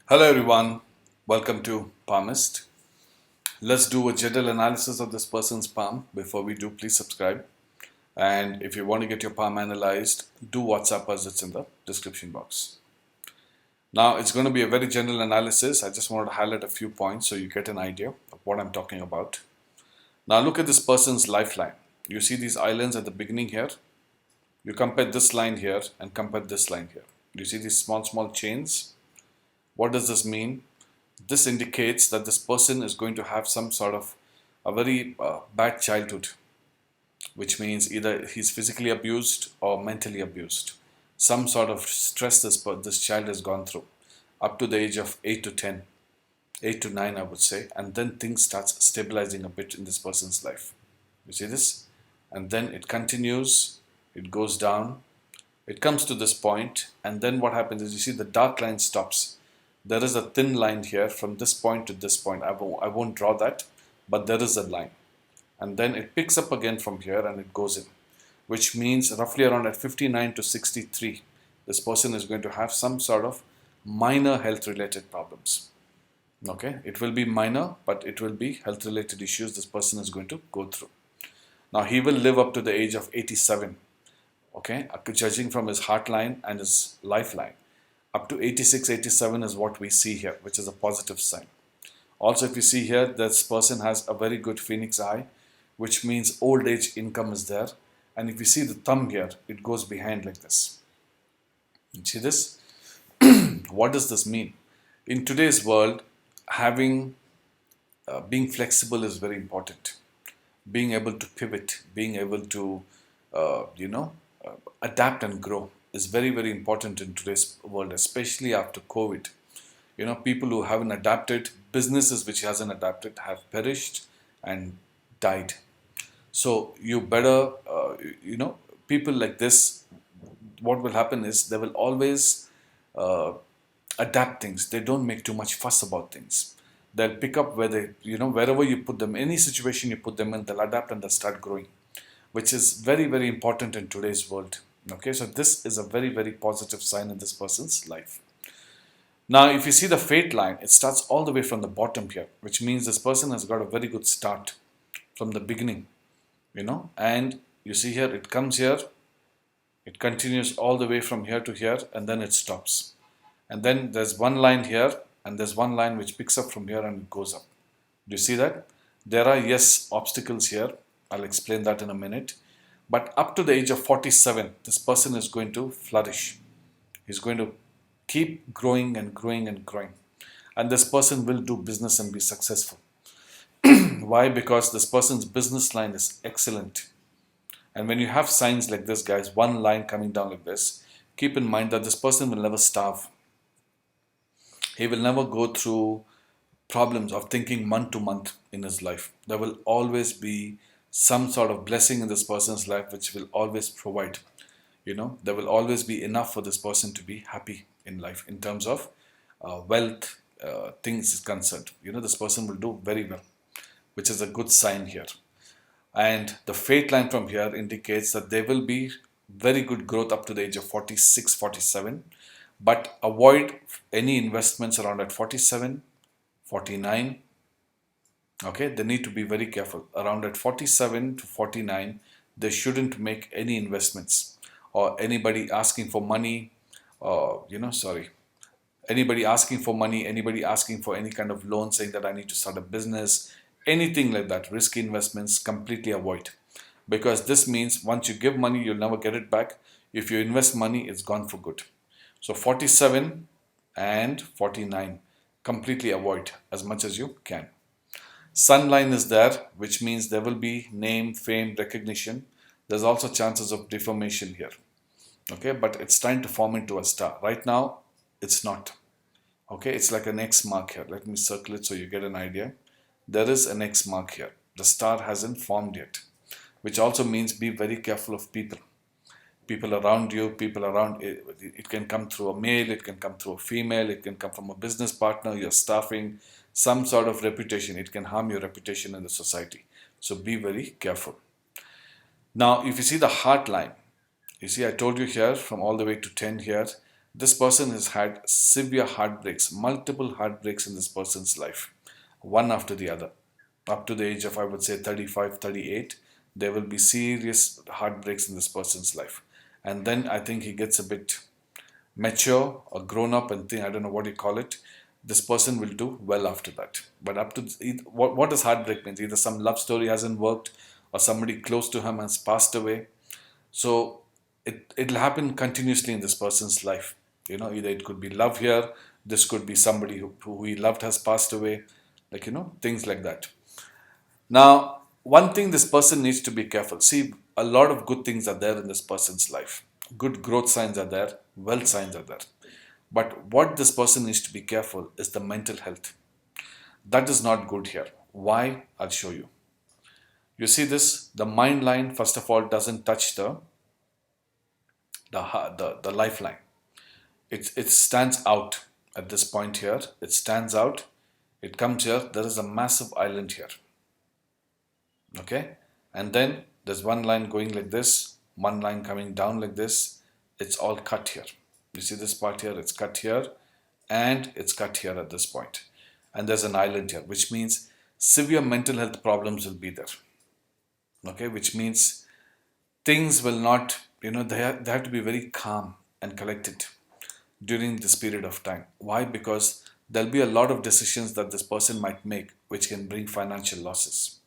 Hello everyone, welcome to Palmist. Let's do a general analysis of this person's palm. Before we do, please subscribe. And if you want to get your palm analyzed, do WhatsApp us, it's in the description box. Now, it's going to be a very general analysis. I just wanted to highlight a few points so you get an idea of what I'm talking about. Now, look at this person's lifeline. You see these islands at the beginning here? You compare this line here and compare this line here. You see these small chains? What does this mean? This indicates that this person is going to have some sort of a very bad childhood, which means either he's physically abused or mentally abused. Some sort of stress this child has gone through up to the age of 8 to 10, 8 to 9, I would say, and then things starts stabilizing a bit in this person's life. You see this? And then it continues, it goes down, it comes to this point, and then what happens is you see the dark line stops. There is a thin line here from this point to this point. I won't draw that, but there is a line. And then it picks up again from here and it goes in, which means roughly around at 59 to 63, this person is going to have some sort of minor health related problems. Okay, it will be minor, but it will be health related issues this person is going to go through. Now he will live up to the age of 87, okay, judging from his heart line and his lifeline. Up to 86, 87 is what we see here, which is a positive sign. Also, if you see here, this person has a very good phoenix eye, which means old age income is there. And if you see the thumb here, it goes behind like this. You see this? What does this mean? In today's world, being flexible is very important. Being able to pivot, being able to, adapt and grow is very, very important in today's world, especially after COVID. People who haven't adapted, businesses which hasn't adapted have perished and died. So you better, people like this, what will happen is they will always uh, adapt things. They don't make too much fuss about things. They'll pick up wherever you put them, any situation you put them in, they'll adapt and they'll start growing, which is very, very important in today's world. Okay, so this is a very, very positive sign in this person's life. Now, if you see the fate line, it starts all the way from the bottom here, which means this person has got a very good start from the beginning, and you see here, it comes here, it continues all the way from here to here, and then it stops. And then there's one line here, and there's one line which picks up from here and it goes up. Do you see that? There are, yes, obstacles here. I'll explain that in a minute. But up to the age of 47, this person is going to flourish. He's going to keep growing and growing and growing. And this person will do business and be successful. Why? Because this person's business line is excellent. And when you have signs like this, guys, one line coming down like this, keep in mind that this person will never starve. He will never go through problems of thinking month to month in his life. There will always be some sort of blessing in this person's life which will always provide. There will always be enough for this person to be happy in life in terms of wealth, things is concerned. This person will do very well, which is a good sign here. And the fate line from here indicates that there will be very good growth up to the age of 46, 47, but avoid any investments around at 47, 49. Okay, they need to be very careful. Around at 47 to 49, they shouldn't make any investments, or anybody asking for money, anybody asking for money, anybody asking for any kind of loan saying that I need to start a business, anything like that, risky investments, completely avoid. Because this means once you give money, you'll never get it back. If you invest money, it's gone for good. So 47 and 49, completely avoid as much as you can. Sun line is there, which means there will be name, fame, recognition. There's also chances of deformation here. Okay, but it's trying to form into a star. Right now, it's not. Okay, it's like an X mark here. Let me circle it so you get an idea. There is an X mark here. The star hasn't formed yet, which also means be very careful of people. People around you, it can come through a male, it can come through a female, it can come from a business partner, your staffing, some sort of reputation. It can harm your reputation in the society. So be very careful. Now, if you see the heart line, you see I told you here from all the way to 10 here, This person has had severe heartbreaks, multiple heartbreaks in this person's life, one after the other. Up to the age of, I would say, 35, 38, there will be serious heartbreaks in this person's life. And then I think he gets a bit mature or grown up and think, I don't know what you call it. This person will do well after that. But up to what does heartbreak mean? Either some love story hasn't worked or somebody close to him has passed away. So it'll happen continuously in this person's life. Either it could be love here, this could be somebody who he loved has passed away, things like that. Now, one thing this person needs to be careful. See, a lot of good things are there in this person's life. Good growth signs are there, wealth signs are there. But what this person needs to be careful is the mental health. That is not good here. Why? I'll show you. You see this? The mind line, first of all, doesn't touch the lifeline. It stands out at this point here. It stands out. It comes here. There is a massive island here. Okay? And then there's one line going like this, one line coming down like this. It's all cut here. You see this part here? It's cut here and it's cut here at this point. And there's an island here, which means severe mental health problems will be there. Okay? Which means things will not, they have to be very calm and collected during this period of time. Why? Because there'll be a lot of decisions that this person might make which can bring financial losses.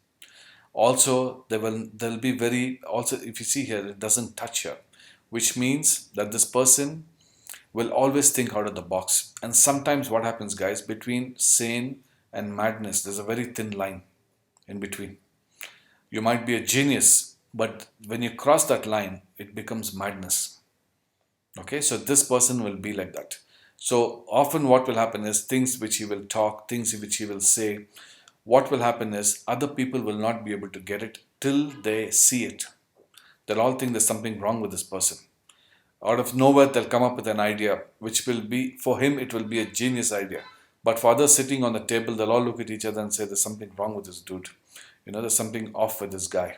Also, there'll be if you see here, it doesn't touch here, which means that this person will always think out of the box. And sometimes what happens, guys, between sane and madness, there's a very thin line in between. You might be a genius, but when you cross that line, it becomes madness. Okay, so this person will be like that. So often what will happen is things which he will talk, things which he will say, what will happen is other people will not be able to get it till they see it. They'll all think there's something wrong with this person. Out of nowhere, they'll come up with an idea, which will be, for him, it will be a genius idea. But for others sitting on the table, they'll all look at each other and say, there's something wrong with this dude. There's something off with this guy.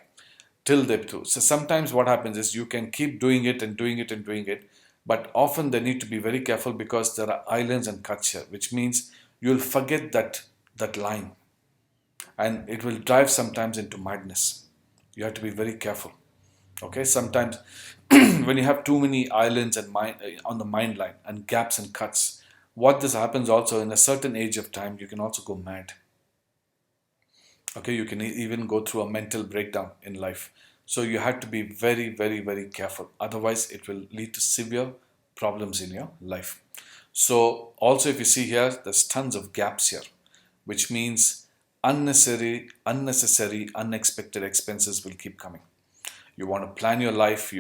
Till they do. So sometimes what happens is you can keep doing it and doing it and doing it. But often they need to be very careful because there are islands and cuts here, which means you'll forget that line. And it will drive sometimes into madness. You have to be very careful. Okay, sometimes when you have too many islands and on the mind line and gaps and cuts, what this happens also in a certain age of time, you can also go mad. Okay, you can even go through a mental breakdown in life. So you have to be very, very, very careful. Otherwise, it will lead to severe problems in your life. So also if you see here, there's tons of gaps here, which means unnecessary, unexpected expenses will keep coming. You want to plan your life.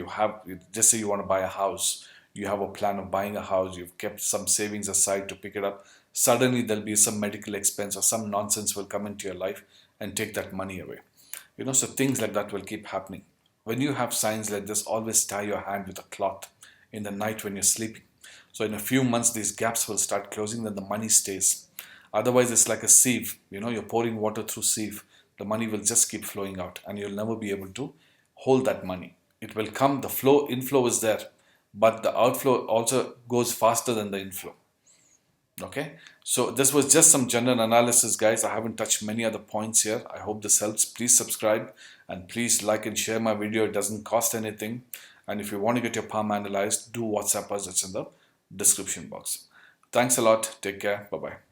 Just say you want to buy a house. You have a plan of buying a house. You've kept some savings aside to pick it up. Suddenly there'll be some medical expense or some nonsense will come into your life and take that money away. So things like that will keep happening. When you have signs like this, always tie your hand with a cloth in the night when you're sleeping. So in a few months, these gaps will start closing, then the money stays. Otherwise, it's like a sieve. You're pouring water through sieve. The money will just keep flowing out and you'll never be able to hold that money. It will come, the inflow is there, but the outflow also goes faster than the inflow. Okay, so this was just some general analysis, guys. I haven't touched many other points here. I hope this helps. Please subscribe and please like and share my video. It doesn't cost anything. And if you want to get your palm analyzed, do WhatsApp us. It's in the description box. Thanks a lot. Take care. Bye-bye.